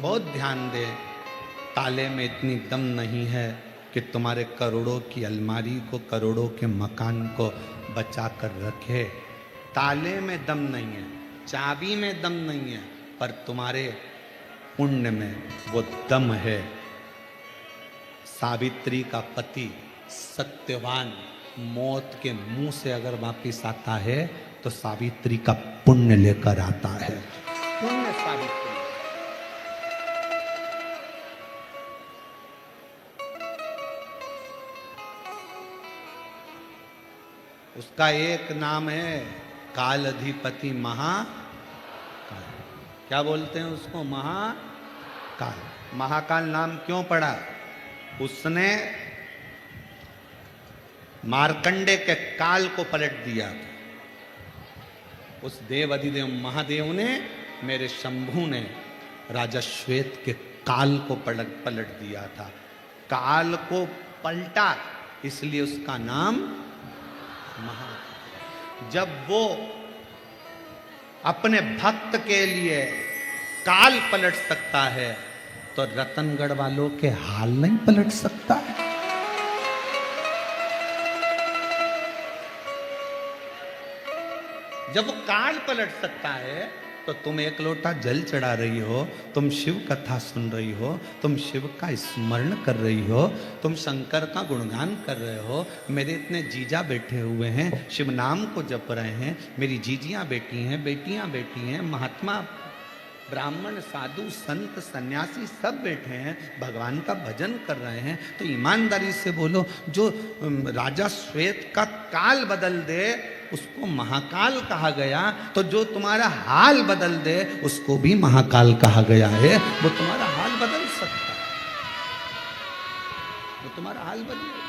बहुत ध्यान दे। ताले में इतनी दम नहीं है कि तुम्हारे करोड़ों की अलमारी को, करोड़ों के मकान को बचा कर रखे। ताले में दम नहीं है, चाबी में दम नहीं है, पर तुम्हारे पुण्य में वो दम है। सावित्री का पति सत्यवान मौत के मुंह से अगर वापिस आता है तो सावित्री का पुण्य लेकर आता है। पुण्य सावित्री। उसका एक नाम है काल अधिपति महाकाल। क्या बोलते हैं उसको? महाकाल। महाकाल नाम क्यों पड़ा? उसने मार्कंडे के काल को पलट दिया था। उस देव अधिदेव महादेव ने, मेरे शंभू ने राजा श्वेत के काल को पलट दिया था। काल को पलटा, इसलिए उसका नाम महाकाल। जब वो अपने भक्त के लिए काल पलट सकता है तो रतनगढ़ वालों के हाल नहीं पलट सकता है। जब वो काल पलट सकता है तो तुम एक लोटा जल चढ़ा रही हो, तुम शिव कथा सुन रही हो, तुम शिव का स्मरण कर रही हो, तुम शंकर का गुणगान कर रहे हो। मेरे इतने जीजा बैठे हुए हैं, शिव नाम को जप रहे हैं, मेरी जीजियां बेटी हैं, बेटियां बेटी हैं, महात्मा ब्राह्मण साधु संत सन्यासी सब बैठे हैं, भगवान का भजन कर रहे हैं। तो ईमानदारी से बोलो, जो राजा श्वेत का काल बदल दे उसको महाकाल कहा गया, तो जो तुम्हारा हाल बदल दे उसको भी महाकाल कहा गया है। वो तुम्हारा हाल बदल सकता है, वो तुम्हारा हाल बदले।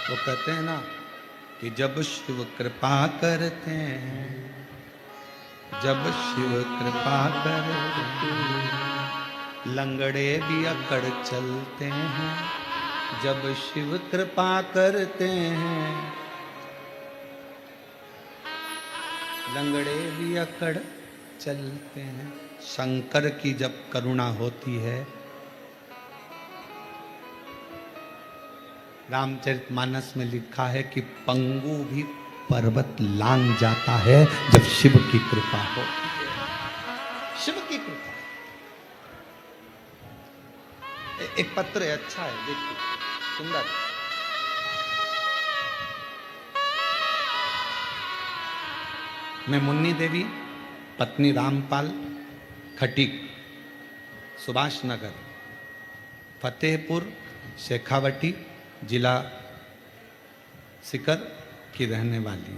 वो कहते हैं ना कि जब शिव कृपा करते हैं, जब शिव कृपा करते हैं, लंगड़े भी अकड़ चलते हैं। जब शिव कृपा करते हैं, लंगड़े भी अकड़ चलते हैं। शंकर की जब करुणा होती है, रामचरितमानस में लिखा है कि पंगु भी पर्वत लांग जाता है जब शिव की कृपा हो। शिव की कृपा। एक पत्र है, अच्छा है, देखिए, सुंदर। मैं मुन्नी देवी, पत्नी रामपाल, खटीक, सुभाष नगर, फतेहपुर, शेखावटी, जिला सीकर की रहने वाली।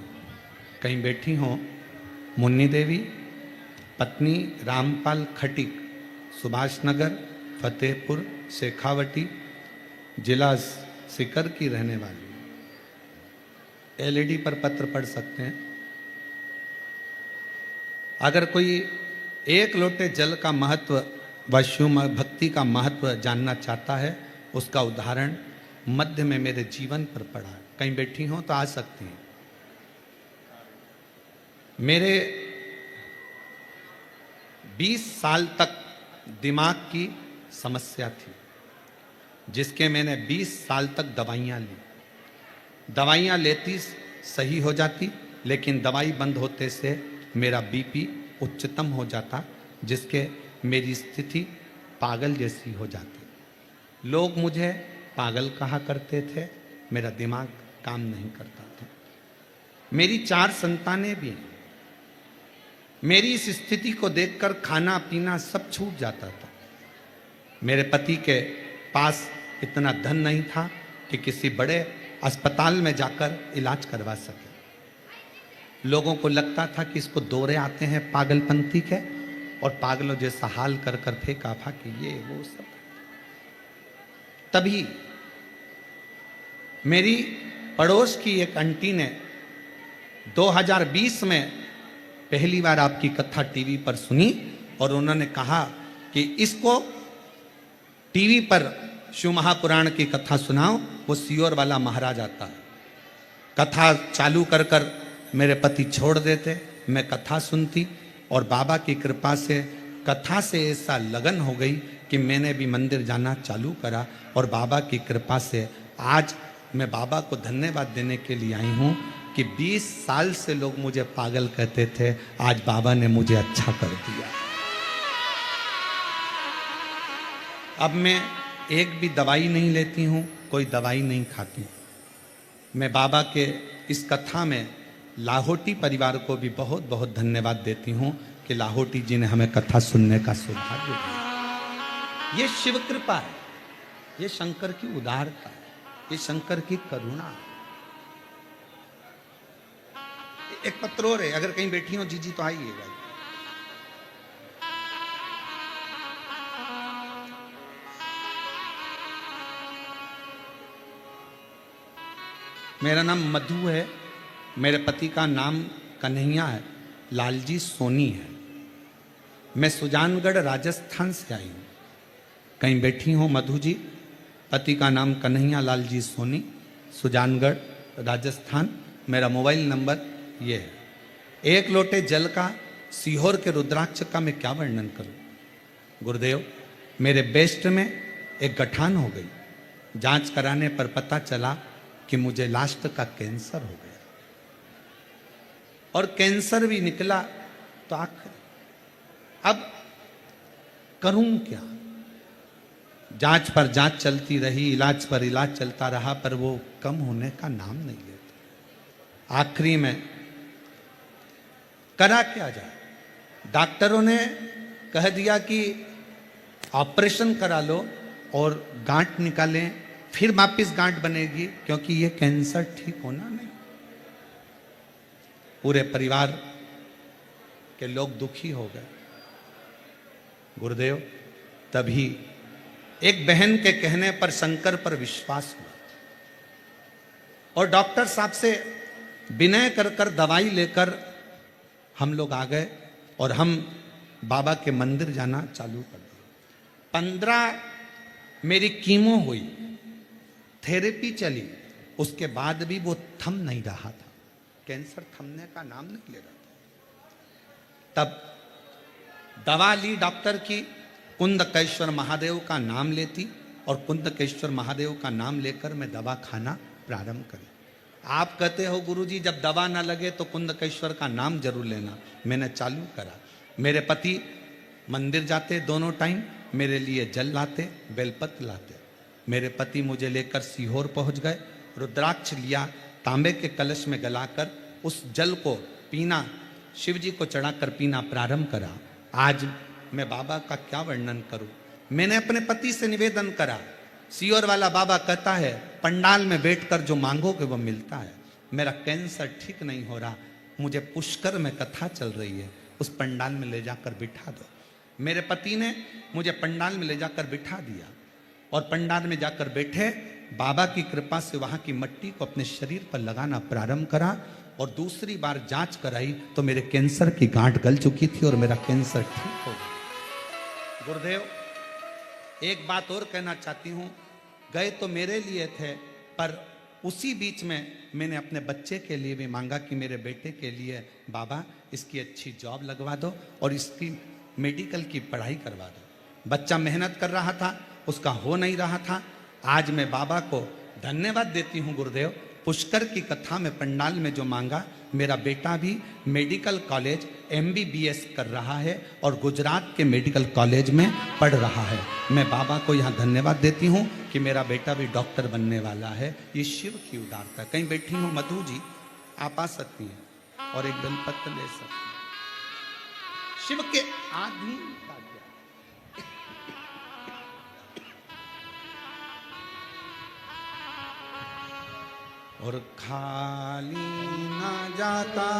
कहीं बैठी हो? मुन्नी देवी, पत्नी रामपाल, खटीक, सुभाष नगर, फतेहपुर, शेखावटी, जिला सीकर की रहने वाली। एलईडी पर पत्र पढ़ सकते हैं। अगर कोई एक लोटे जल का महत्व व शिव भक्ति का महत्व जानना चाहता है, उसका उदाहरण मध्य में मेरे जीवन पर पड़ा है। कहीं बैठी हो तो आ सकती हैं। मेरे 20 साल तक दिमाग की समस्या थी, जिसके मैंने 20 साल तक दवाइयां ली। दवाइयां लेती सही हो जाती, लेकिन दवाई बंद होते से मेरा बीपी उच्चतम हो जाता, जिसके मेरी स्थिति पागल जैसी हो जाती। लोग मुझे पागल कहा करते थे, मेरा दिमाग काम नहीं करता था। मेरी 4 संतानें भी हैं। मेरी इस स्थिति को देखकर खाना पीना सब छूट जाता था। मेरे पति के पास इतना धन नहीं था कि किसी बड़े अस्पताल में जाकर इलाज करवा सके। लोगों को लगता था कि इसको दौरे आते हैं पागलपंथी के, और पागलों जैसा हाल कर कर फेंका था कि ये वो सब। तभी मेरी पड़ोस की एक आंटी ने 2020 में पहली बार आपकी कथा टीवी पर सुनी, और उन्होंने कहा कि इसको टीवी पर शिव महापुराण की कथा सुनाओ, वो सीहोर वाला महाराज आता है। कथा चालू कर कर मेरे पति छोड़ देते, मैं कथा सुनती और बाबा की कृपा से कथा से ऐसा लगन हो गई कि मैंने भी मंदिर जाना चालू करा। और बाबा की कृपा से आज मैं बाबा को धन्यवाद देने के लिए आई हूँ कि 20 साल से लोग मुझे पागल कहते थे, आज बाबा ने मुझे अच्छा कर दिया। अब मैं एक भी दवाई नहीं लेती हूँ, कोई दवाई नहीं खाती। मैं बाबा के इस कथा में लाहोटी परिवार को भी बहुत बहुत धन्यवाद देती हूँ कि लाहोटी जी ने हमें कथा सुनने का सौभाग्य दिया। ये शिव कृपा है, ये शंकर की उदारता है, ये शंकर की करुणा है। एक पत्र और है, अगर कहीं बैठी हो जीजी तो आइएगा। मेरा नाम मधु है, मेरे पति का नाम कन्हैया है, लालजी सोनी है। मैं सुजानगढ़ राजस्थान से आई हूँ। कहीं बैठी हो मधु जी? पति का नाम कन्हैया लालजी सोनी, सुजानगढ़ राजस्थान। मेरा मोबाइल नंबर ये है। एक लोटे जल का सीहोर के रुद्राक्ष का मैं क्या वर्णन करूं। गुरुदेव, मेरे बेस्ट में एक गठान हो गई। जांच कराने पर पता चला कि मुझे लास्ट का कैंसर हो गया, और कैंसर भी निकला तो आखिर अब करूं क्या। जांच पर जांच चलती रही, इलाज पर इलाज चलता रहा, पर वो कम होने का नाम नहीं लेता। आखिरी में करा क्या जाए। डॉक्टरों ने कह दिया कि ऑपरेशन करा लो और गांठ निकालें, फिर वापिस गांठ बनेगी, क्योंकि ये कैंसर ठीक होना नहीं। पूरे परिवार के लोग दुखी हो गए। गुरुदेव, तभी एक बहन के कहने पर शंकर पर विश्वास हुआ और डॉक्टर साहब से विनय कर कर दवाई लेकर हम लोग आ गए और हम बाबा के मंदिर जाना चालू कर दिया। 15 मेरी कीमो हुई, थेरेपी चली, उसके बाद भी वो थम नहीं रहा था। कैंसर थमने का नाम नहीं ले रहा था। तब दवा ली डॉक्टर की, कुंदकेश्वर महादेव का नाम लेती और कुंदकेश्वर महादेव का नाम लेकर मैं दवा खाना प्रारंभ करी। आप कहते हो गुरुजी जब दवा ना लगे तो कुंदकेश्वर का नाम जरूर लेना। मैंने चालू करा। मेरे पति मंदिर जाते दोनों टाइम, मेरे लिए जल लाते, बेलपत्र लाते। मेरे पति मुझे लेकर सीहोर पहुंच गए। रुद्राक्ष लिया, तांबे के कलश में गलाकर उस जल को पीना, शिव जी को चढ़ाकर पीना प्रारंभ करा। आज मैं बाबा का क्या वर्णन करूं। मैंने अपने पति से निवेदन करा। सीहोर वाला बाबा कहता है पंडाल में बैठकर जो मांगोगे वो मिलता है। मेरा कैंसर ठीक नहीं हो रहा, मुझे पुष्कर में कथा चल रही है, उस पंडाल में ले जाकर बिठा दो। मेरे पति ने मुझे पंडाल में ले जाकर बिठा दिया और पंडाल में जाकर बैठे। बाबा की कृपा से वहां की मट्टी को अपने शरीर पर लगाना प्रारंभ करा और दूसरी बार जांच कराई तो मेरे कैंसर की गांठ गल चुकी थी और मेरा कैंसर ठीक हो गया। गुरुदेव, एक बात और कहना चाहती हूं। गए तो मेरे लिए थे, पर उसी बीच में मैंने अपने बच्चे के लिए भी मांगा कि मेरे बेटे के लिए बाबा इसकी अच्छी जॉब लगवा दो और इसकी मेडिकल की पढ़ाई करवा दो। बच्चा मेहनत कर रहा था, उसका हो नहीं रहा था। आज मैं बाबा को धन्यवाद देती हूँ गुरुदेव। पुष्कर की कथा में पंडाल में जो मांगा, मेरा बेटा भी मेडिकल कॉलेज MBBS कर रहा है और गुजरात के मेडिकल कॉलेज में पढ़ रहा है। मैं बाबा को यहाँ धन्यवाद देती हूँ कि मेरा बेटा भी डॉक्टर बनने वाला है। ये शिव की उदारता। कहीं बैठी हूँ मधु जी, आप आ सकती हैं और एक बेलपत्र ले सकती हैं। शिव के आदि और खाली ना जाता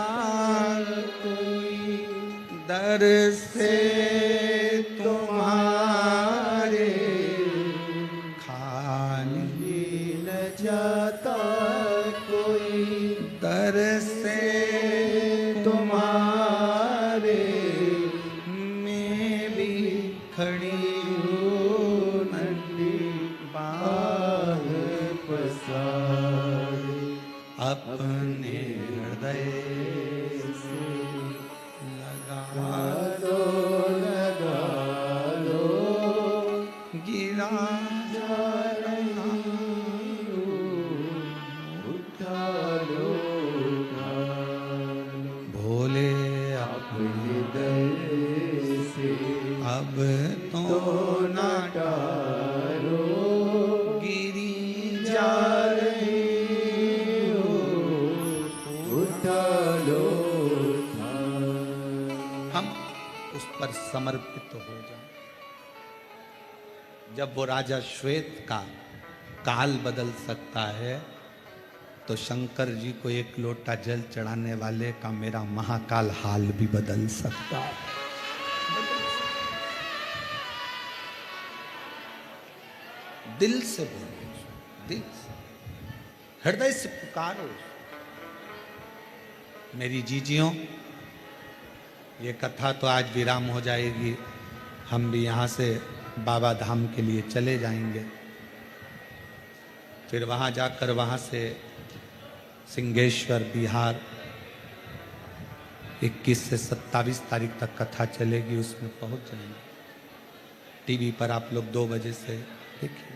कोई दर से तुम्हारे, खाली न जाता कोई दर से तुम्हारे, मैं भी खड़ी हूँ गिरा जा रहा भोले अपने दर से अब तो ना टारो गिरी जा रही हो उठा लो। हम उस पर समर्पित हो जाएं। जब वो राजा श्वेत का काल बदल सकता है तो शंकर जी को एक लोटा जल चढ़ाने वाले का मेरा महाकाल हाल भी बदल सकता है। दिल से बोलो, दिल से, हृदय से पुकारो। मेरी जीजियों, ये कथा तो आज विराम हो जाएगी। हम भी यहाँ से बाबा धाम के लिए चले जाएंगे। फिर वहाँ जाकर वहाँ से सिंहेश्वर बिहार 21 से 27 तारीख तक कथा चलेगी, उसमें पहुँच जाएंगे। टीवी पर आप लोग 2 बजे से देखिए।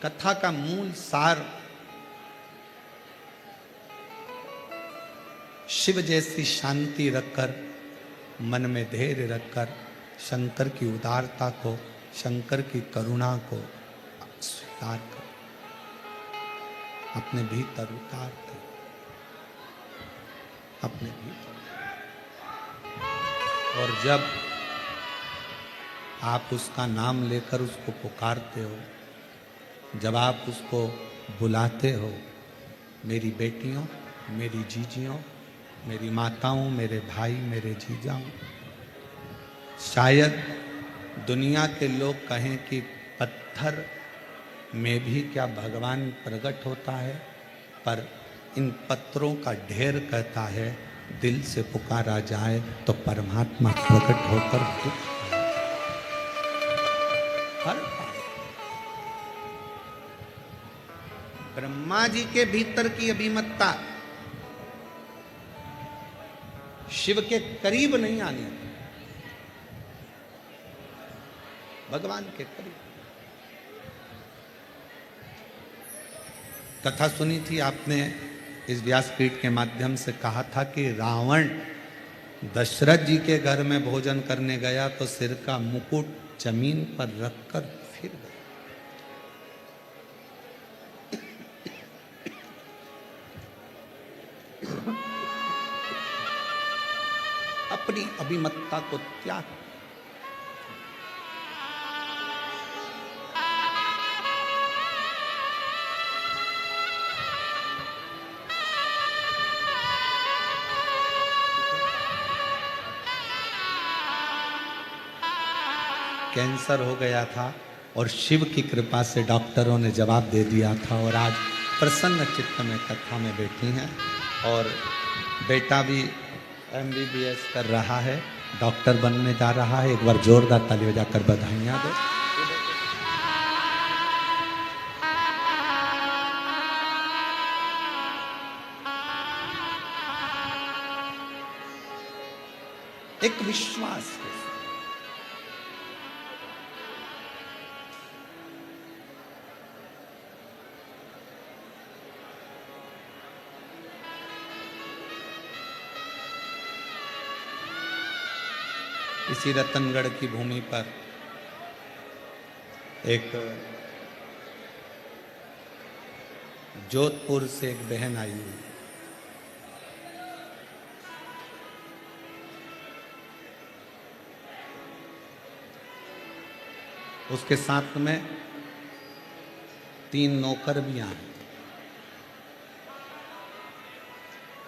कथा का मूल सार शिव जैसी शांति रखकर, मन में धैर्य रखकर शंकर की उदारता को, शंकर की करुणा को स्वीकार कर अपने भीतर उतार कर, अपने भीतर। और जब आप उसका नाम लेकर उसको पुकारते हो, जब आप उसको बुलाते हो, मेरी बेटियों, मेरी जीजियों, मेरी माताओं, मेरे भाई, मेरे जीजाओं, शायद दुनिया के लोग कहें कि पत्थर में भी क्या भगवान प्रकट होता है, पर इन पत्थरों का ढेर कहता है दिल से पुकारा जाए तो परमात्मा प्रकट होकर हर ब्रह्मा जी के भीतर की अभिमतता शिव के करीब नहीं आने, भगवान के करीब। कथा सुनी थी आपने, इस व्यासपीठ के माध्यम से कहा था कि रावण दशरथ जी के घर में भोजन करने गया तो सिर का मुकुट जमीन पर रखकर फिर गया। अपनी अभिमतता को त्याग। कैंसर हो गया था और शिव की कृपा से डॉक्टरों ने जवाब दे दिया था, और आज प्रसन्न चित्त में कथा में बैठी हैं। और बेटा भी MBBS कर रहा है, डॉक्टर बनने जा रहा है। एक बार जोरदार ताली बजाकर बधाइयाँ दो। एक विश्वास के साथ इसी रतनगढ़ की भूमि पर एक जोधपुर से एक बहन आई हुई, उसके साथ में 3 नौकर भी आए,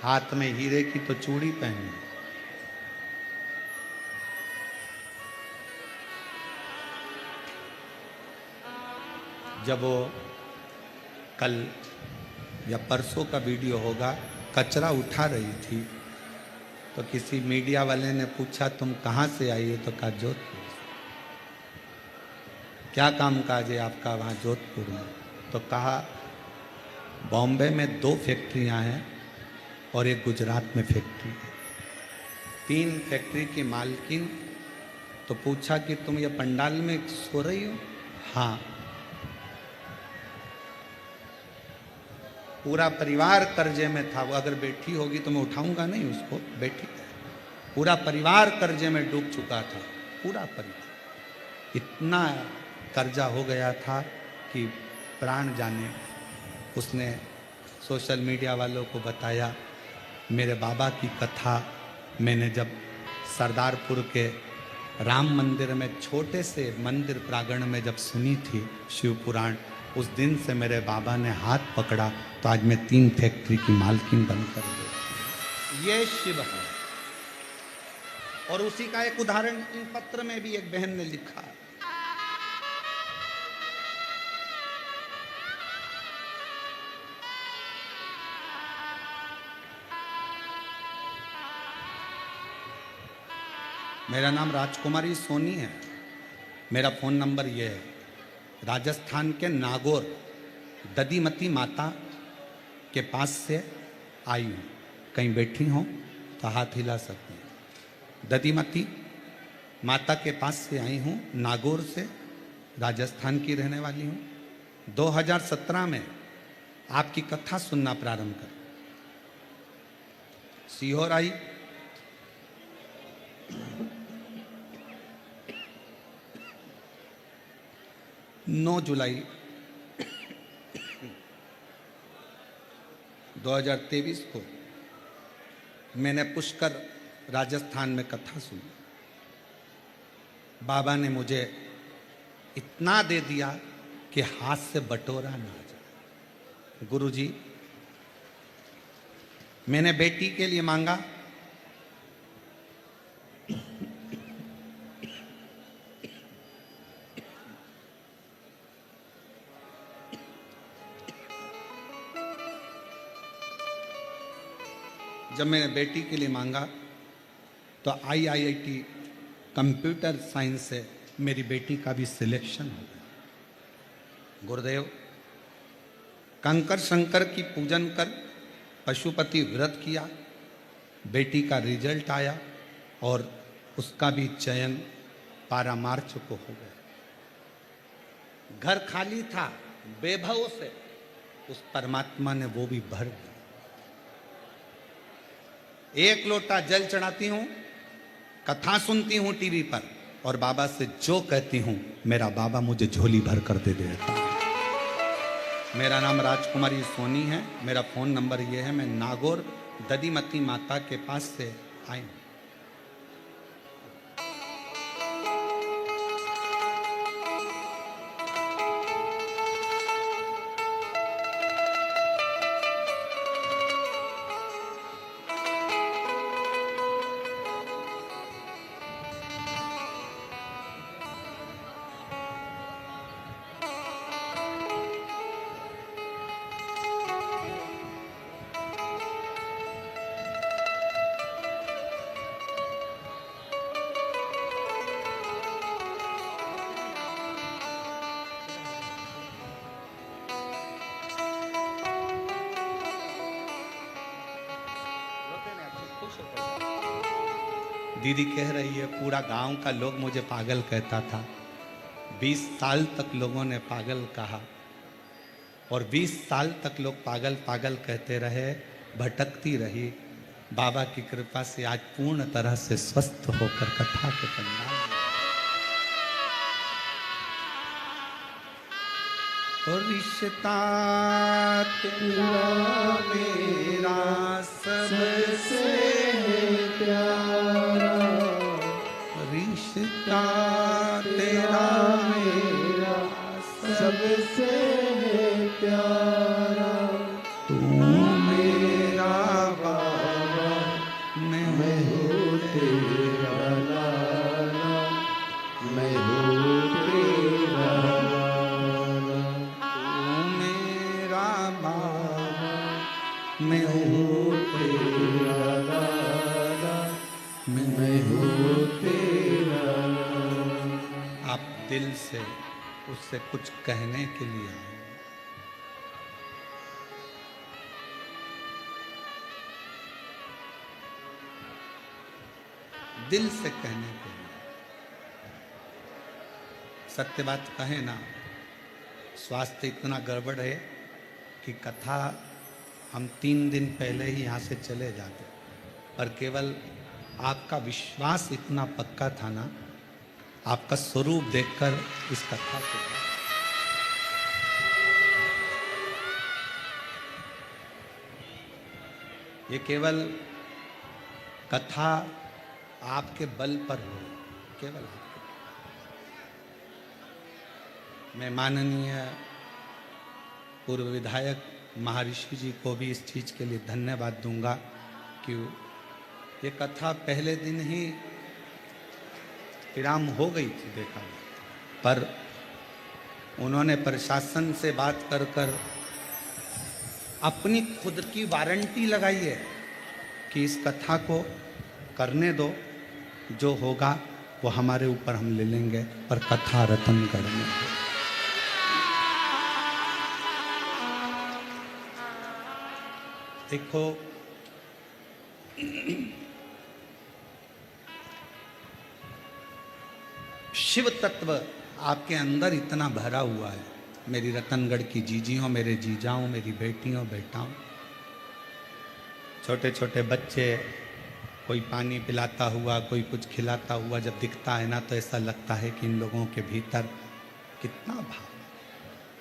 हाथ में हीरे की तो चूड़ी पहनी। जब वो कल या परसों का वीडियो होगा, कचरा उठा रही थी तो किसी मीडिया वाले ने पूछा तुम कहाँ से आई हो, तो कहा जोधपुर। क्या काम काज है आपका वहाँ जोधपुर में? तो कहा बॉम्बे में 2 फैक्ट्रियाँ हैं और एक गुजरात में फैक्ट्री है। 3 फैक्ट्री की मालकिन तो पूछा कि तुम ये पंडाल में सो रही हो? हाँ। पूरा परिवार कर्जे में था। वो अगर बैठी होगी तो मैं उठाऊंगा नहीं उसको, बैठी। पूरा परिवार कर्जे में डूब चुका था, पूरा परिवार। इतना कर्जा हो गया था कि प्राण जाने। उसने सोशल मीडिया वालों को बताया। मेरे बाबा की कथा मैंने जब सरदारपुर के राम मंदिर में, छोटे से मंदिर प्रांगण में जब सुनी थी शिव पुराण, उस दिन से मेरे बाबा ने हाथ पकड़ा तो आज मैं 3 फैक्ट्री की मालकिन बनकर गई। ये शिव है। और उसी का एक उदाहरण इन पत्र में भी एक बहन ने लिखा। मेरा नाम राजकुमारी सोनी है। मेरा फ़ोन नंबर ये है। राजस्थान के नागौर दधीमती माता के पास से आई हूँ। कहीं बैठी हो तो हाथ हिला सकती हैं। दधीमती माता के पास से आई हूँ, नागौर से, राजस्थान की रहने वाली हूँ। 2017 में आपकी कथा सुनना प्रारंभ कर सीहोर आई। 9 जुलाई 2023 को मैंने पुष्कर राजस्थान में कथा सुनी। बाबा ने मुझे इतना दे दिया कि हाथ से बटोरा ना जाए। गुरुजी, मैंने बेटी के लिए मांगा, जब मैंने बेटी के लिए मांगा तो IIT कंप्यूटर साइंस से मेरी बेटी का भी सिलेक्शन हो गया। गुरुदेव, कंकर शंकर की पूजन कर पशुपति व्रत किया, बेटी का रिजल्ट आया और उसका भी चयन 12 मार्च को हो गया। घर खाली था, बेभव से उस परमात्मा ने वो भी भर दिया। 1 लोटा जल चढ़ाती हूं, कथा सुनती हूं टीवी पर, और बाबा से जो कहती हूं मेरा बाबा मुझे झोली भर कर दे देता है। मेरा नाम राजकुमारी सोनी है। मेरा फ़ोन नंबर ये है। मैं नागौर दधीमती माता के पास से आई हूं। दीदी कह रही है पूरा गांव का लोग मुझे पागल कहता था। 20 साल तक लोगों ने पागल कहा और 20 साल तक लोग पागल पागल कहते रहे, भटकती रही। बाबा की कृपा से आज पूर्ण तरह से स्वस्थ होकर कथा के पंडाल में। और रिश्ता तेरा मेरा सबसे प्यारा, रिश्ता तेरा मेरा सबसे प्यारा, तू मेरा बाबा, मैं हूँ तेरा लाला, मैं हूँ तेरा लाला, तू मेरा बाबा, मैं हूँ तेरा लाला, मैं हूँ तेरा लाला। आप दिल से उससे कुछ कहने के लिए आए, दिल से कहने के लिए। सत्य बात कहें ना, स्वास्थ्य इतना गड़बड़ है कि कथा हम 3 दिन पहले ही यहाँ से चले जाते, पर केवल आपका विश्वास इतना पक्का था ना, आपका स्वरूप देखकर इस कथा को, ये केवल कथा आपके बल पर हो, केवल आपके। मैं माननीय पूर्व विधायक महर्षि जी को भी इस चीज़ के लिए धन्यवाद दूंगा कि ये कथा पहले दिन ही विराम हो गई थी देखा, पर उन्होंने प्रशासन से बात कर कर अपनी खुद की वारंटी लगाई है कि इस कथा को करने दो, जो होगा वो हमारे ऊपर हम ले लेंगे, पर कथा रतनगढ़ में हो। देखो, शिव तत्व आपके अंदर इतना भरा हुआ है, मेरी रतनगढ़ की जीजियों, मेरे जीजाओं, मेरी बेटियों बेटाओं, छोटे छोटे बच्चे, कोई पानी पिलाता हुआ, कोई कुछ खिलाता हुआ जब दिखता है ना, तो ऐसा लगता है कि इन लोगों के भीतर कितना भाव।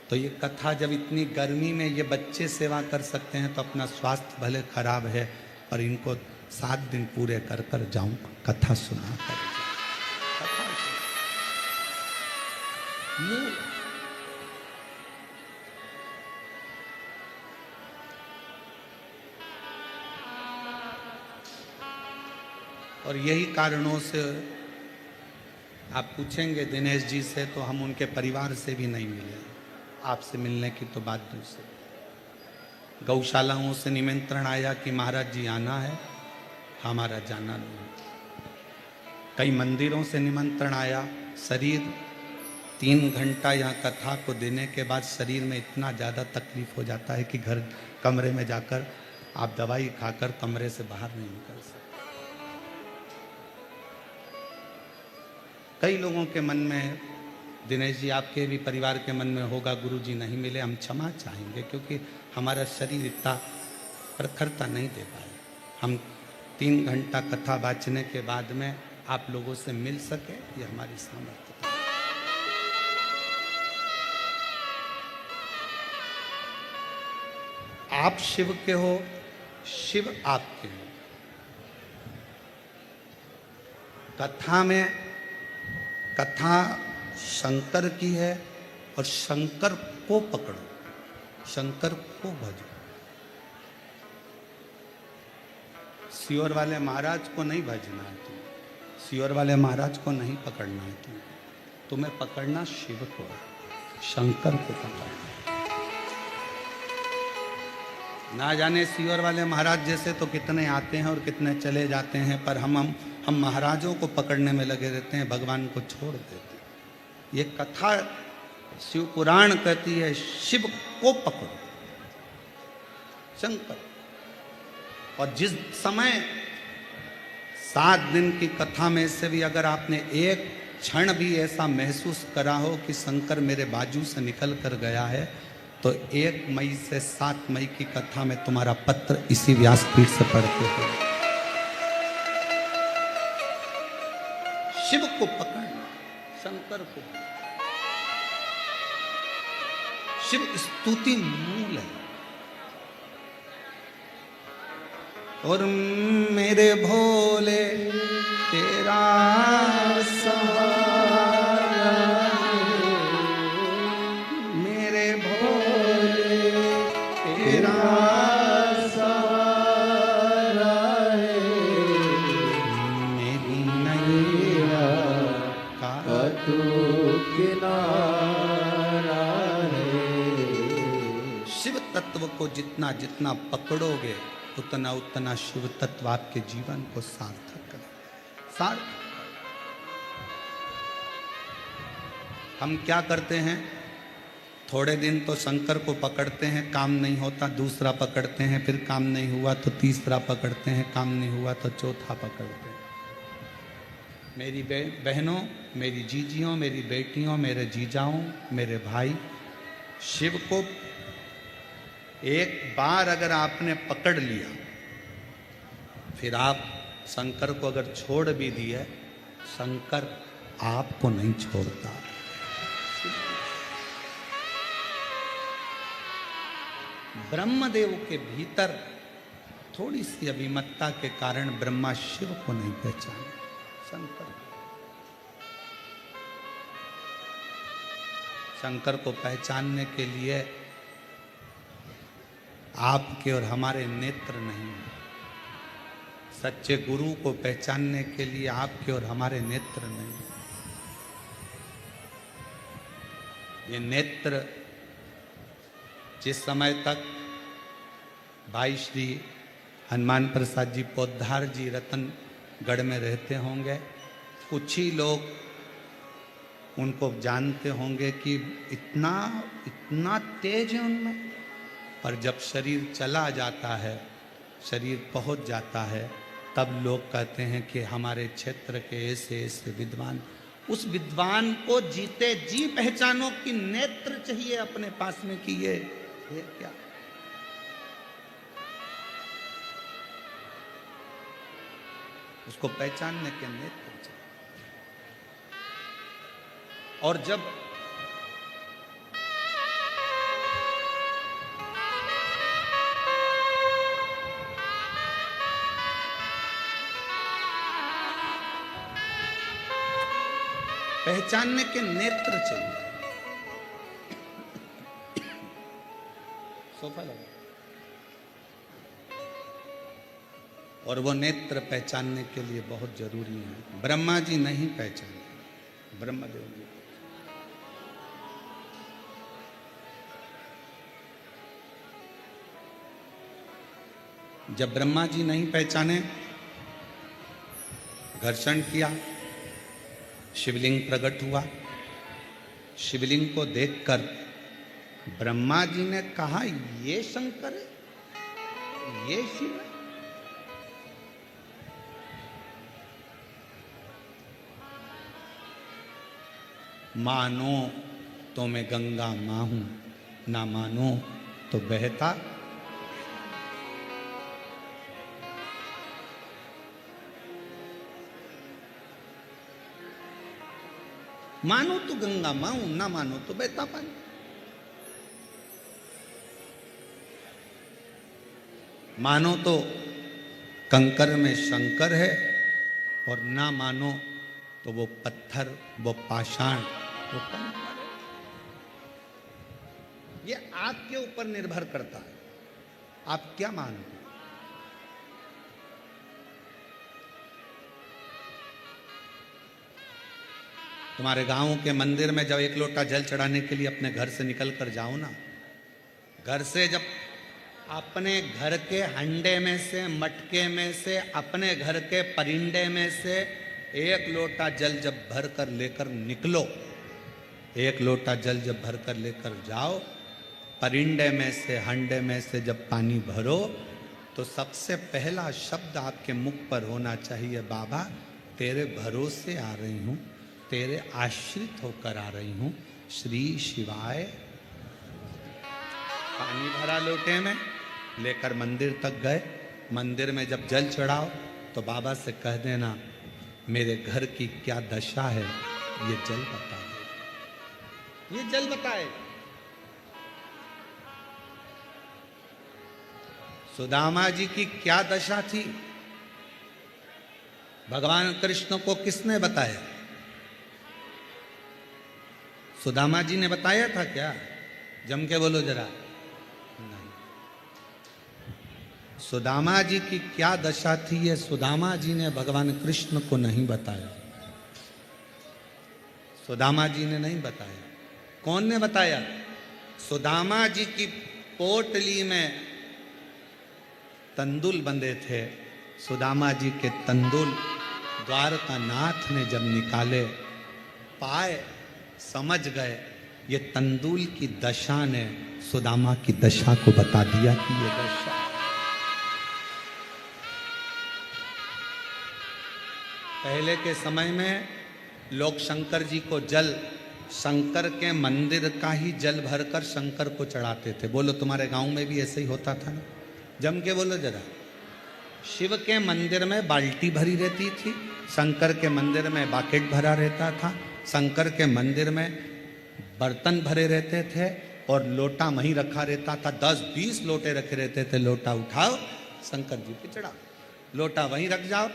तो ये कथा जब इतनी गर्मी में ये बच्चे सेवा कर सकते हैं, तो अपना स्वास्थ्य भले खराब है, पर इनको 7 दिन पूरे कर कर जाऊं, कथा सुना कर और यही कारणों से आप पूछेंगे दिनेश जी से, तो हम उनके परिवार से भी नहीं मिले, आपसे मिलने की तो बात दूसरी। गौशालाओं से निमंत्रण आया कि महाराज जी आना है, हमारा जाना नहीं। कई मंदिरों से निमंत्रण आया, शरीर 3 घंटा यहाँ कथा को देने के बाद शरीर में इतना ज़्यादा तकलीफ हो जाता है कि घर कमरे में जाकर आप दवाई खाकर कमरे से बाहर नहीं निकल सकते। कई लोगों के मन में, दिनेश जी आपके भी परिवार के मन में होगा, गुरु जी नहीं मिले, हम क्षमा चाहेंगे, क्योंकि हमारा शरीर इतना प्रखरता नहीं दे पाए। हम 3 घंटा कथा वाचने के बाद में आप लोगों से मिल सके, ये हमारी सामर्थ्य। आप शिव के हो, शिव आपके हो। कथा में, कथा शंकर की है और शंकर को पकड़ो, शंकर को भजो। सियोर वाले महाराज को नहीं भजना है तुम्हें, सियोर वाले महाराज को नहीं पकड़ना है तुम्हें पकड़ना शिव को है, शंकर को पकड़ना। ना जाने सियोर वाले महाराज जैसे तो कितने आते हैं और कितने चले जाते हैं, पर हम महाराजों को पकड़ने में लगे रहते हैं, भगवान को छोड़ देते हैं। ये कथा शिव पुराण कहती है, शिव को पकड़ो, शंकर। और जिस समय 7 दिन की कथा में से भी अगर आपने एक क्षण भी ऐसा महसूस करा हो कि शंकर मेरे बाजू से निकल कर गया है, तो 1 मई से 7 मई की कथा में तुम्हारा पत्र इसी व्यासपीठ से पढ़ते हो। शिव को पकड़ना, शंकर को। शिव स्तुति मूल है। और मेरे भोले तेरा सहारा, मेरे भोले तेरा सहारा है, मेरी नैया का तू किनारा है। शिव तत्व को जितना जितना पकड़ोगे, उतना उतना शिव तत्व आपके जीवन को सार्थक करे। सार्थक। हम क्या करते हैं, थोड़े दिन तो शंकर को पकड़ते हैं, काम नहीं होता, दूसरा पकड़ते हैं, फिर काम नहीं हुआ तो तीसरा पकड़ते हैं, काम नहीं हुआ तो चौथा पकड़ते हैं। मेरी बहनों, मेरी जीजियों, मेरी बेटियों, मेरे जीजाओं, मेरे भाई, शिव को एक बार अगर आपने पकड़ लिया, फिर आप शंकर को अगर छोड़ भी दिए, शंकर आपको नहीं छोड़ता। ब्रह्मदेव के भीतर थोड़ी सी अभिमतता के कारण ब्रह्मा शिव को नहीं पहचाने, शंकर को पहचानने के लिए आपके और हमारे नेत्र नहीं, सच्चे गुरु को पहचानने के लिए आपके और हमारे नेत्र नहीं। ये नेत्र जिस समय तक भाई श्री हनुमान प्रसाद जी पोद्दार जी रतनगढ़ में रहते होंगे, कुछ ही लोग उनको जानते होंगे कि इतना इतना तेज है उनमें, पर जब शरीर चला जाता है, शरीर पहुंच जाता है, तब लोग कहते हैं कि हमारे क्षेत्र के ऐसे ऐसे विद्वान। उस विद्वान को जीते जी पहचानो कि नेत्र चाहिए अपने पास में कि ये क्या। उसको पहचानने के नेत्र चाहिए। और जब पहचानने के नेत्र चाहिए। सोफा लगा, और वो नेत्र पहचानने के लिए बहुत जरूरी है। ब्रह्मा जी नहीं पहचाने, ब्रह्मदेव जी। जब ब्रह्मा जी नहीं पहचाने, घर्षण किया, शिवलिंग प्रकट हुआ। शिवलिंग को देखकर ब्रह्मा जी ने कहा, ये शंकर है, ये शिव है। मानो तो मैं गंगा मां हूं, ना मानो तो बहता। मानो तो गंगा मां हूं, ना मानो तो बहता पानी। मानो तो कंकर में शंकर है, और ना मानो तो वो पत्थर, वो पाषाण, वो कंकर। ये आपके ऊपर निर्भर करता है, आप क्या मानते हैं। तुम्हारे गांव के मंदिर में जब एक लोटा जल चढ़ाने के लिए अपने घर से निकल कर जाओ ना, घर से जब अपने घर के हंडे में से, मटके में से, अपने घर के परिंडे में से एक लोटा जल जब भर कर लेकर निकलो, एक लोटा जल जब भर कर लेकर जाओ, परिंडे में से, हंडे में से जब पानी भरो, तो सबसे पहला शब्द आपके मुख पर होना चाहिए, बाबा तेरे भरोसे आ रही हूं, तेरे आश्रित होकर आ रही हूं, श्री शिवाय। पानी भरा लोटे में, लेकर मंदिर तक गए। मंदिर में जब जल चढ़ाओ तो बाबा से कह देना, मेरे घर की क्या दशा है, ये जल बता दे, ये जल बताए। सुदामा जी की क्या दशा थी, भगवान कृष्ण को किसने बताया? सुदामा जी ने बताया था क्या? जम के बोलो जरा। नहीं। सुदामा जी की क्या दशा थी, ये सुदामा जी ने भगवान कृष्ण को नहीं बताया। सुदामा जी ने नहीं बताया। कौन ने बताया? सुदामा जी की पोटली में तंदुल बंधे थे। सुदामा जी के तंदुल द्वारका नाथ ने जब निकाले, पाए, समझ गए, ये तंदुल की दशा ने सुदामा की दशा को बता दिया कि ये दशा। पहले के समय में लोग शंकर जी को जल, शंकर के मंदिर का ही जल भरकर शंकर को चढ़ाते थे। बोलो तुम्हारे गांव में भी ऐसे ही होता था ना? जम के बोलो जरा। शिव के मंदिर में बाल्टी भरी रहती थी, शंकर के मंदिर में बाकेट भरा रहता था, शंकर के मंदिर में बर्तन भरे रहते थे और लोटा वहीं रखा रहता था। 10-20 लोटे रखे रहते थे। लोटा उठाओ शंकर जी पे चढ़ाओ, लोटा वहीं रख जाओ,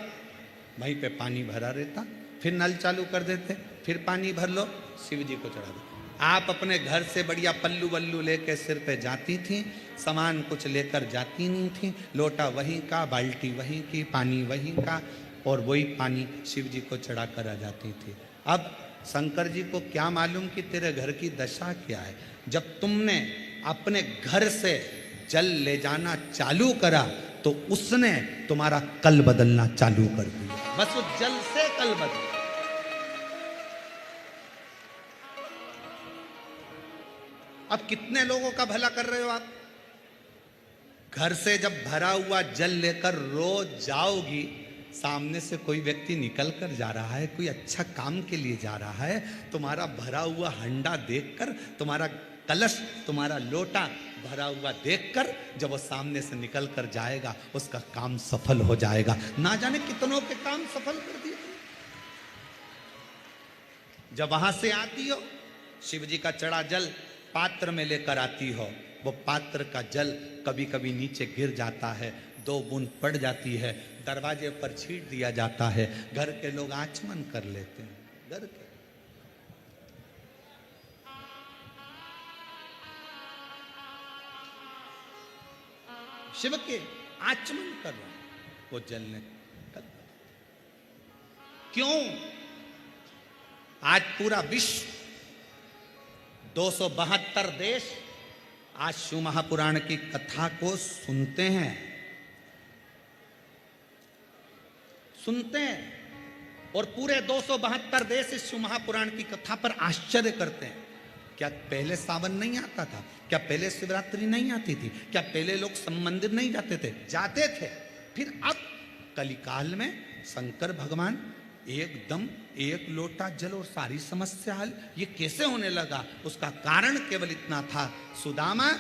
वहीं पे पानी भरा रहता। फिर नल चालू कर देते, फिर पानी भर लो, शिव जी को चढ़ा दो। आप अपने घर से बढ़िया पल्लू वल्लू लेके सिर पे जाती थी, सामान कुछ लेकर जाती नहीं थी। लोटा वहीं का, बाल्टी वहीं की, पानी वहीं का, और वही पानी शिव जी को चढ़ा कर आ जाती थी। अब शंकर जी को क्या मालूम कि तेरे घर की दशा क्या है। जब तुमने अपने घर से जल ले जाना चालू करा तो उसने तुम्हारा कल बदलना चालू कर दिया। बस उस जल से कल बदल। अब कितने लोगों का भला कर रहे हो आप? घर से जब भरा हुआ जल लेकर रोज जाओगी, सामने से कोई व्यक्ति निकल कर जा रहा है, कोई अच्छा काम के लिए जा रहा है, तुम्हारा भरा हुआ हंडा देखकर, तुम्हारा कलश, तुम्हारा लोटा भरा हुआ देखकर जब वो सामने से निकल कर जाएगा, उसका काम सफल हो जाएगा। ना जाने कितनों के काम सफल कर दिए। जब वहां से आती हो, शिव जी का चढ़ा जल पात्र में लेकर आती हो, वो पात्र का जल कभी कभी नीचे गिर जाता है, 2 बूंद पड़ जाती है, दरवाजे पर छींट दिया जाता है। घर के लोग आचमन कर लेते हैं। घर के शिव के आचमन कर रहे हैं, वो जलने कर। क्यों? आज पूरा विश्व, 272 देश आज शिव महापुराण की कथा को सुनते हैं, और पूरे 272 देश इस शिव महापुराण की कथा पर आश्चर्य करते हैं। क्या पहले सावन नहीं आता था? क्या पहले शिवरात्रि नहीं आती थी? क्या पहले लोग मंदिर नहीं जाते थे? जाते थे। फिर अब कलिकाल में शंकर भगवान एकदम एक लोटा जल और सारी समस्या हल, ये कैसे होने लगा? उसका कारण केवल इतना था, सुदामा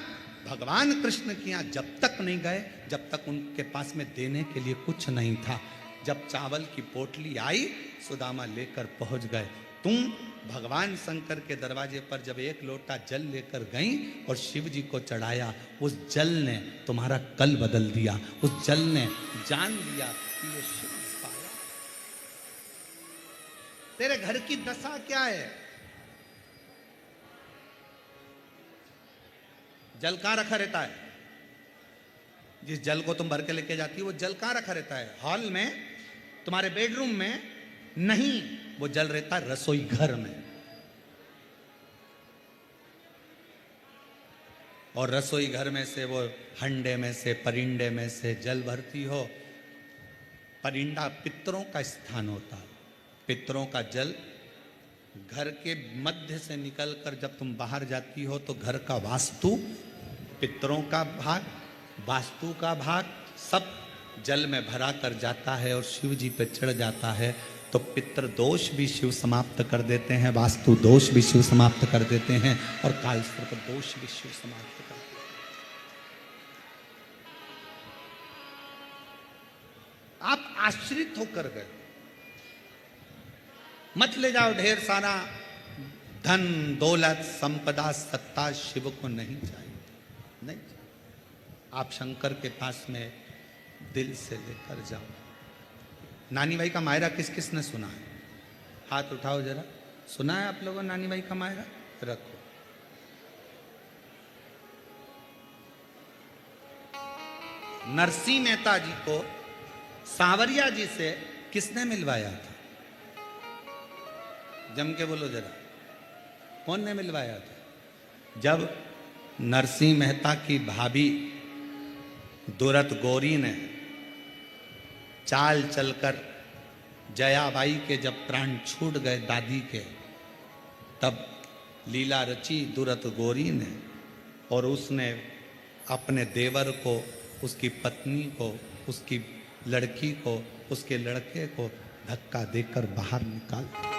भगवान कृष्ण के यहाँ जब तक नहीं गए, जब तक उनके पास में देने के लिए कुछ नहीं था। जब चावल की पोटली आई, सुदामा लेकर पहुंच गए। तुम भगवान शंकर के दरवाजे पर जब एक लोटा जल लेकर गई और शिव जी को चढ़ाया, उस जल ने तुम्हारा कल बदल दिया। उस जल ने जान लिया कि ये शिव पाया। तेरे घर की दशा क्या है? जल कहां रखा रहता है? जिस जल को तुम भर के लेके जाती हो, वो जल कहां रखा रहता है? हॉल में, तुम्हारे बेडरूम में नहीं, वो जल रहता है रसोई घर में। और रसोई घर में से वो हंडे में से, परिंडे में से जल भरती हो। परिंडा पितरों का स्थान होता है। पितरों का जल घर के मध्य से निकलकर जब तुम बाहर जाती हो तो घर का वास्तु, पितरों का भाग, वास्तु का भाग सब जल में भरा कर जाता है और शिव जी पे चढ़ जाता है। तो पितृ दोष भी शिव समाप्त कर देते हैं, वास्तु दोष भी शिव समाप्त कर देते हैं, और कालसर्प दोष भी शिव समाप्त कर देते हैं। आप आश्रित होकर गए। मत ले जाओ ढेर सारा धन, दौलत, संपदा, सत्ता, शिव को नहीं चाहिए, नहीं चाहिए। आप शंकर के पास में दिल से लेकर जाओ। नानी भाई का मायरा किस किस ने सुना है? हाथ उठाओ जरा। सुना है आप लोगों नानी भाई का मायरा? रखो। नरसिंह मेहता जी को सांवरिया जी से किसने मिलवाया था? जम के बोलो जरा, कौन ने मिलवाया था? जब नरसिंह मेहता की भाभी दुरत गौरी ने चाल चलकर जयाबाई के जब प्राण छूट गए दादी के, तब लीला रची दुरत गौरी ने, और उसने अपने देवर को, उसकी पत्नी को, उसकी लड़की को, उसके लड़के को धक्का देकर बाहर निकाल दिया।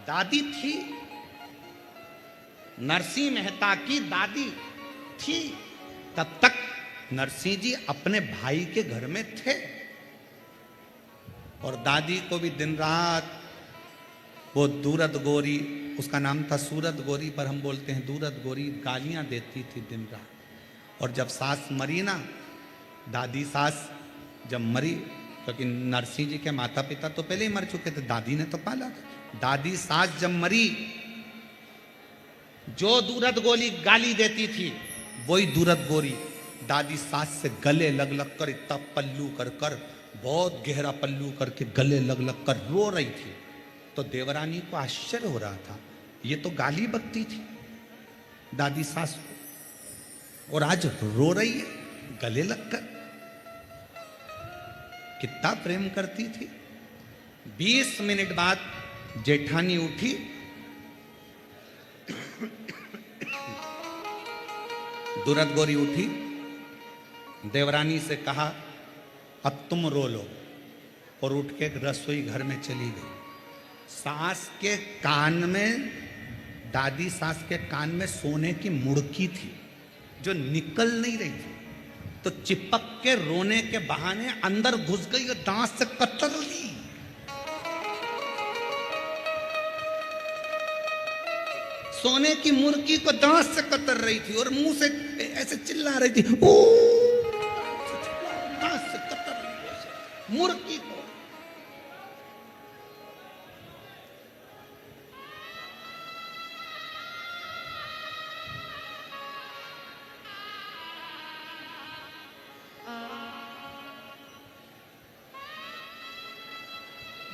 दादी थी, नरसिंह मेहता की दादी थी। तब तक नरसिंह जी अपने भाई के घर में थे और दादी को भी दिन रात वो दूरद गोरी, उसका नाम था सूरत गोरी पर हम बोलते हैं दूरद गोरी, गालियां देती थी दिन रात। और जब सास मरी ना, दादी सास जब मरी, क्योंकि नरसिंह जी के माता पिता तो पहले ही मर चुके थे, दादी ने तो पाला था। दादी सास जब मरी, जो दूरद गोली गाली देती थी वही दूरद गोरी दादी सास से गले लग लग कर, इतना पल्लू कर कर, बहुत गहरा पल्लू करके गले लग लग कर रो रही थी। तो देवरानी को आश्चर्य हो रहा था, ये तो गाली बकती थी दादी सास को और आज रो रही है गले लगकर। कितना प्रेम करती थी। 20 मिनट बाद जेठानी उठी, दूरद गोरी उठी, देवरानी से कहा अब तुम रो लो, और उठ के रसोई घर में चली गई। सास के कान में, दादी सास के कान में सोने की मुड़की थी जो निकल नहीं रही थी, तो चिपक के रोने के बहाने अंदर घुस गई और दांत से कतर ली। सोने की मुर्गी को दांत से कतर रही थी और मुंह से ऐसे चिल्ला रही थी, ओ दांत से कतर रही मुर्गी को।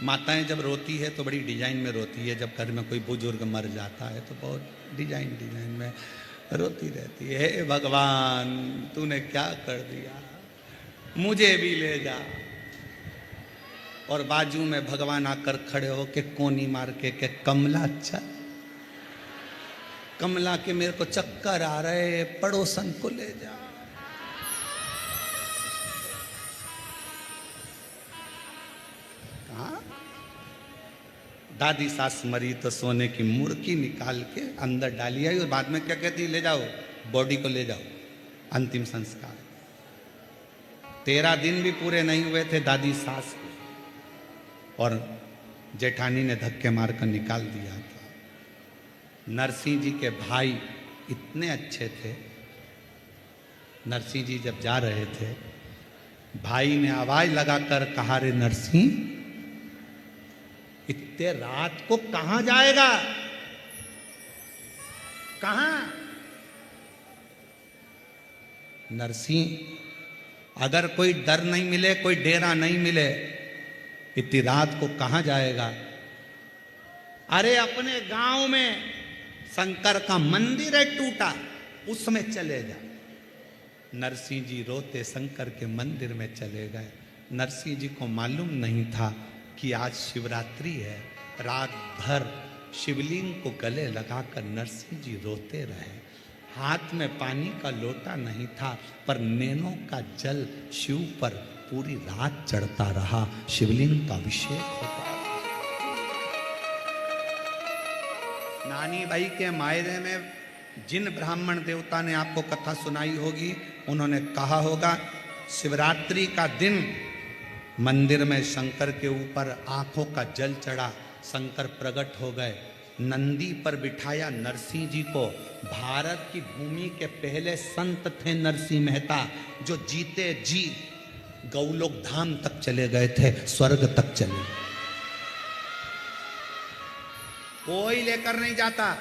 माताएं जब रोती है तो बड़ी डिजाइन में रोती है। जब घर में कोई बुजुर्ग मर जाता है तो बहुत डिजाइन में रोती रहती है, हे भगवान तूने क्या कर दिया, मुझे भी ले जा। और बाजू में भगवान आकर खड़े हो के कोनी मार के कमला चल, कमला के मेरे को चक्कर आ रहे, पड़ोसन को ले जा। दादी सास मरी तो सोने की मुर्गी निकाल के अंदर डाली आई और बाद में क्या कहती, ले जाओ बॉडी को, ले जाओ अंतिम संस्कार। 13 दिन भी पूरे नहीं हुए थे दादी सास को, और जेठानी ने धक्के मारकर निकाल दिया था। नरसिंह जी के भाई इतने अच्छे थे, नरसिंह जी जब जा रहे थे, भाई ने आवाज लगाकर कहा, रे नरसिंह इतने रात को कहां जाएगा, कहां? नरसिंह अगर कोई डर नहीं मिले, कोई डेरा नहीं मिले, इतनी रात को कहां जाएगा? अरे अपने गांव में शंकर का मंदिर है टूटा, उसमें चले जा। नरसिंह जी रोते शंकर के मंदिर में चले गए। नरसिंह जी को मालूम नहीं था कि आज शिवरात्रि है। रात भर शिवलिंग को गले लगाकर नरसिंह जी रोते रहे। हाथ में पानी का लोटा नहीं था, पर नैनों का जल शिव पर पूरी रात चढ़ता रहा, शिवलिंग का अभिषेक होता रहा। नानी भाई के मायरे में जिन ब्राह्मण देवता ने आपको कथा सुनाई होगी, उन्होंने कहा होगा शिवरात्रि का दिन मंदिर में शंकर के ऊपर आंखों का जल चढ़ा, शंकर प्रकट हो गए, नंदी पर बिठाया नरसिंह जी को। भारत की भूमि के पहले संत थे नरसिंह मेहता, जो जीते जी गौलोक धाम तक चले गए थे, स्वर्ग तक चले। कोई लेकर नहीं जाता,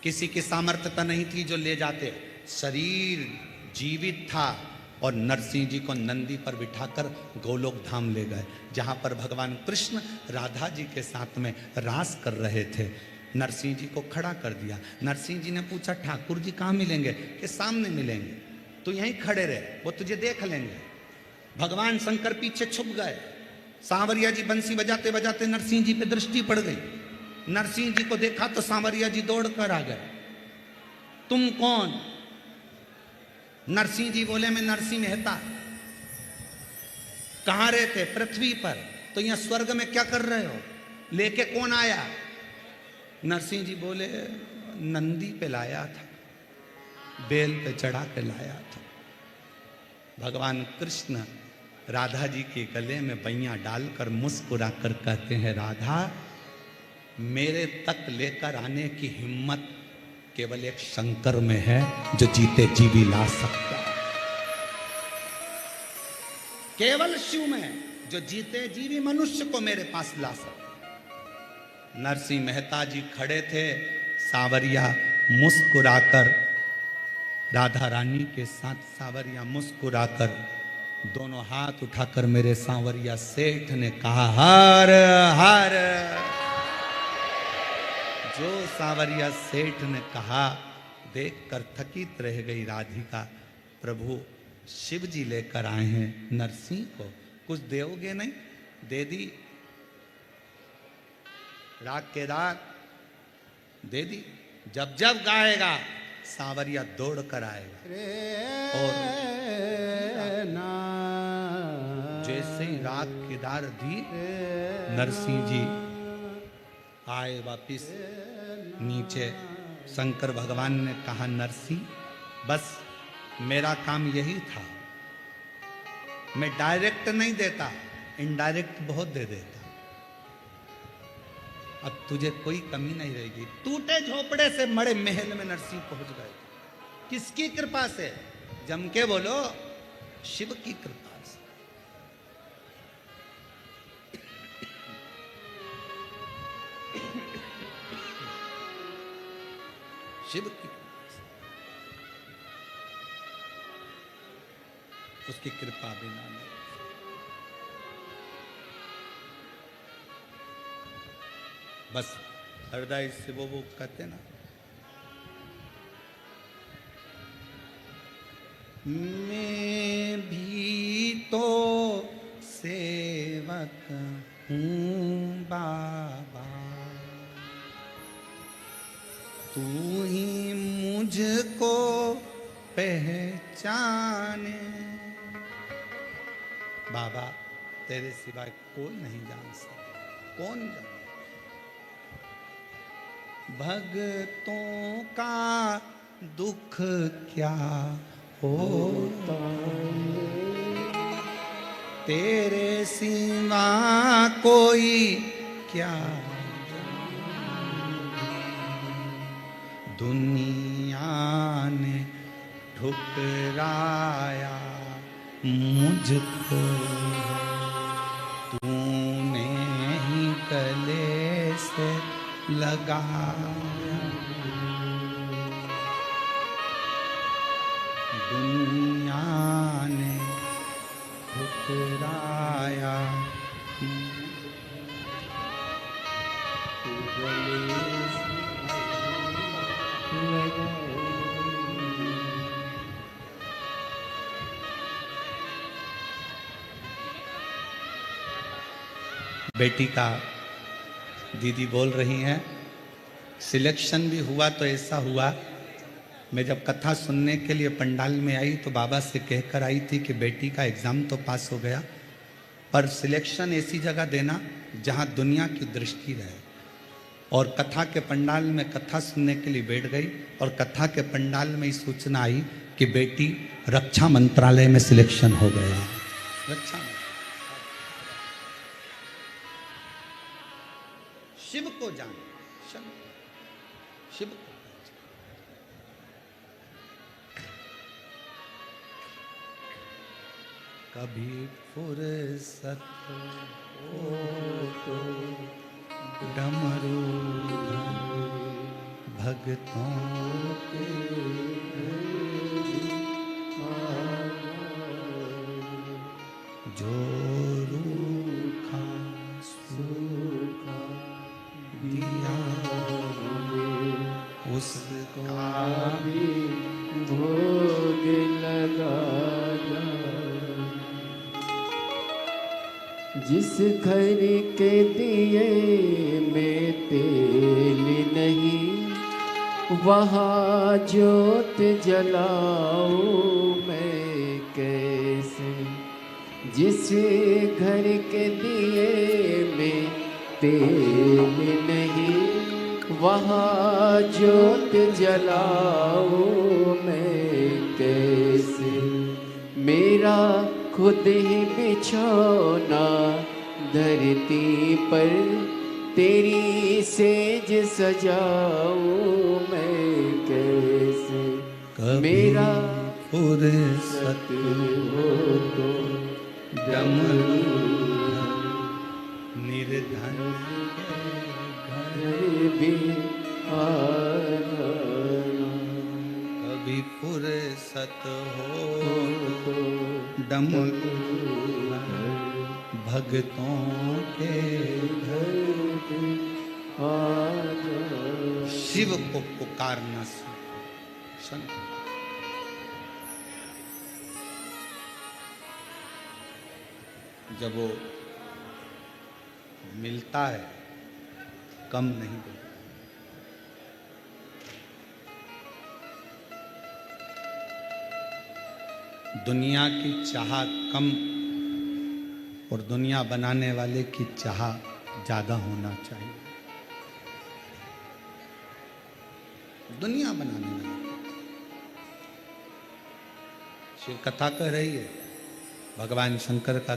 किसी की सामर्थ्यता नहीं थी जो ले जाते, शरीर जीवित था और नरसिंह जी को नंदी पर बिठाकर गोलोक धाम ले गए, जहां पर भगवान कृष्ण राधा जी के साथ में रास कर रहे थे। नरसिंह जी को खड़ा कर दिया। नरसिंह जी ने पूछा, ठाकुर जी कहाँ मिलेंगे? कि सामने मिलेंगे, तो यहीं खड़े रहे, वो तुझे देख लेंगे। भगवान शंकर पीछे छुप गए। सांवरिया जी बंसी बजाते बजाते नरसिंह जी पे दृष्टि पड़ गई। नरसिंह जी को देखा तो सांवरिया जी दौड़ कर आ गए। तुम कौन? नरसिंह जी बोले, मैं नरसिंह मेहता। कहां रहते? पृथ्वी पर। तो यहां स्वर्ग में क्या कर रहे हो? लेके कौन आया? नरसिंह जी बोले नंदी पे लाया था, बेल पे चढ़ा के लाया था। भगवान कृष्ण राधा जी के गले में बैया डालकर मुस्कुरा कर कहते हैं, राधा मेरे तक लेकर आने की हिम्मत केवल एक शंकर में है जो जीते जी भी ला सकता है। केवल शिव में जो जीते जी भी मनुष्य को मेरे पास ला सकता। नरसिंह मेहता जी खड़े थे, सावरिया मुस्कुराकर, राधा रानी के साथ सावरिया मुस्कुराकर दोनों हाथ उठाकर मेरे सांवरिया सेठ ने कहा, हर हर। जो सांवरिया सेठ ने कहा देखकर थकित रह गई राधिका, प्रभु शिव जी लेकर आए हैं नरसिंह को, कुछ दोगे नहीं? दे दी, राग के राग दे दी। जब जब गाएगा सांवरिया दौड़ कर आएगा और जैसे ही राग केदार दी, नरसिंह जी आए वापिस नीचे। शंकर भगवान ने कहा, नरसिंह बस मेरा काम यही था, मैं डायरेक्ट नहीं देता, इनडायरेक्ट बहुत दे देता। अब तुझे कोई कमी नहीं रहेगी। टूटे झोपड़े से मड़े महल में नरसिंह पहुंच गए। किसकी कृपा से? जम के बोलो, शिव की कृपा से। शिव की कृपा से, उसकी कृपा बिना नहीं। बस हृदय से वो कहते ना, मैं भी तो सेवक हूँ बाबा, तू ही मुझको पहचाने। बाबा तेरे सिवाय कोई नहीं जान सकता। कौन जाने? भक्तों का दुख क्या होता, तेरे सिवा कोई क्या। दुनिया ने ठुकराया मुझको, तूने ही गले से लगाया। दुनिया ने ठुकराया, बेटी का दीदी बोल रही हैं, सिलेक्शन भी हुआ तो ऐसा हुआ, मैं जब कथा सुनने के लिए पंडाल में आई तो बाबा से कहकर आई थी कि बेटी का एग्ज़ाम तो पास हो गया, पर सिलेक्शन ऐसी जगह देना जहां दुनिया की दृष्टि रहे। और कथा के पंडाल में कथा सुनने के लिए बैठ गई और कथा के पंडाल में ही सूचना आई कि बेटी रक्षा मंत्रालय में सिलेक्शन हो गया। रक्षा शिव को जान, शिव को कभी फुर्सत हो तो डमरू भक्तों के जो रूखा सूखा दिया उसका भी भोग लगा। जिस घर के दिए में तेल नहीं, वहाँ ज्योत जलाऊं मैं कैसे। जिस घर के दिए में तेल नहीं, वहाँ ज्योत जलाऊं मैं कैसे। मेरा खुद ही बिछौना धरती पर तेरी सेज सजाऊं मैं कैसे। मेरा फुर्सत हो तो डमरू निर्धन भी आना। कभी फुर्सत हो तो डमरू भगतों के घर भी आना। शिव को पुकारना सुन। जब वो मिलता है कम नहीं देता। दुनिया की चाह कम और दुनिया बनाने वाले की चाह ज्यादा होना चाहिए। दुनिया बनाने वाले शिव कथा कह रही है, भगवान शंकर का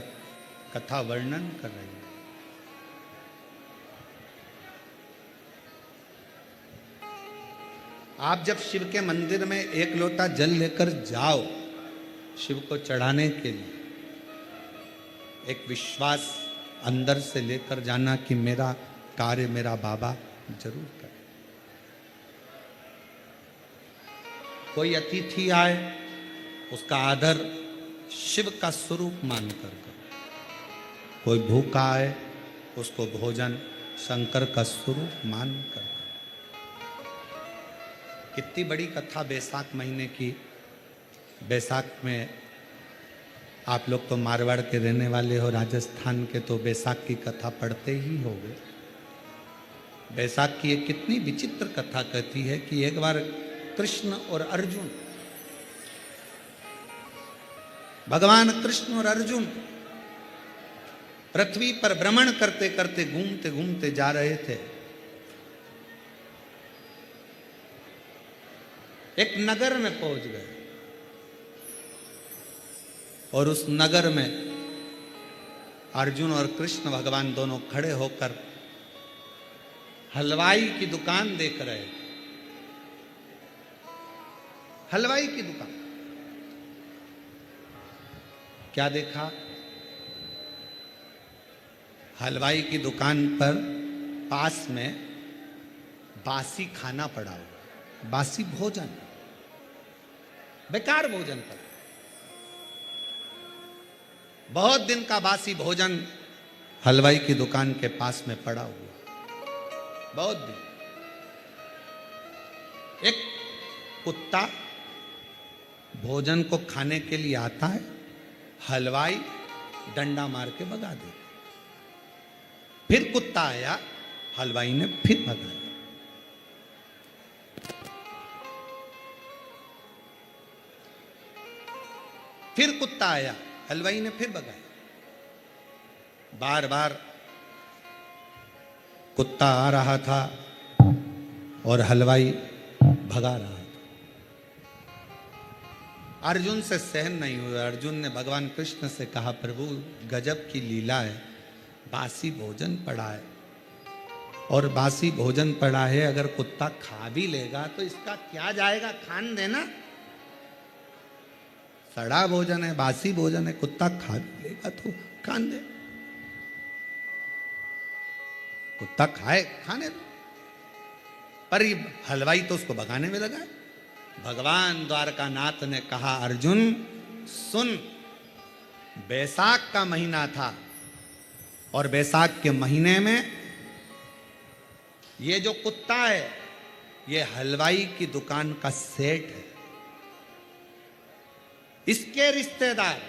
कथा वर्णन कर रही है। आप जब शिव के मंदिर में एक लोटा जल लेकर जाओ शिव को चढ़ाने के लिए, एक विश्वास अंदर से लेकर जाना कि मेरा कार्य मेरा बाबा जरूर करे। कोई अतिथि आए उसका आदर शिव का स्वरूप मानकर करो। कोई भूखा आए उसको भोजन शंकर का स्वरूप मानकर करो। कितनी बड़ी कथा बैसाख महीने की। बैसाख में आप लोग तो मारवाड़ के रहने वाले हो, राजस्थान के, तो बैसाख की कथा पढ़ते ही होंगे। बैसाख की एक कितनी विचित्र कथा कहती है कि एक बार कृष्ण और अर्जुन, भगवान कृष्ण और अर्जुन पृथ्वी पर भ्रमण करते करते घूमते घूमते जा रहे थे। एक नगर में पहुंच गए और उस नगर में अर्जुन और कृष्ण भगवान दोनों खड़े होकर हलवाई की दुकान देख रहे थे। हलवाई की दुकान। क्या देखा? हलवाई की दुकान पर पास में बासी खाना पड़ा हुआ, बासी भोजन, बेकार भोजन पड़ा। बहुत दिन का बासी भोजन हलवाई की दुकान के पास में पड़ा हुआ, बहुत दिन। एक कुत्ता भोजन को खाने के लिए आता है, हलवाई डंडा मार के भगा दे। फिर कुत्ता आया, हलवाई ने फिर भगाया। फिर कुत्ता आया, हलवाई ने फिर भगाया। बार बार कुत्ता आ रहा था और हलवाई भगा रहा था। अर्जुन से सहन नहीं हुआ। अर्जुन ने भगवान कृष्ण से कहा, प्रभु गजब की लीला है, बासी भोजन पड़ा है और बासी भोजन पड़ा है, अगर कुत्ता खा भी लेगा तो इसका क्या जाएगा, खान देना। सड़ा भोजन है, बासी भोजन है, कुत्ता खा भी लेगा तो खान दे। कुत्ता खाए, खाने दो। पर ये हलवाई तो उसको भगाने में लगा है। भगवान द्वारकानाथ ने कहा, अर्जुन सुन, बैसाख का महीना था और बैसाख के महीने में ये जो कुत्ता है ये हलवाई की दुकान का सेठ है। इसके रिश्तेदार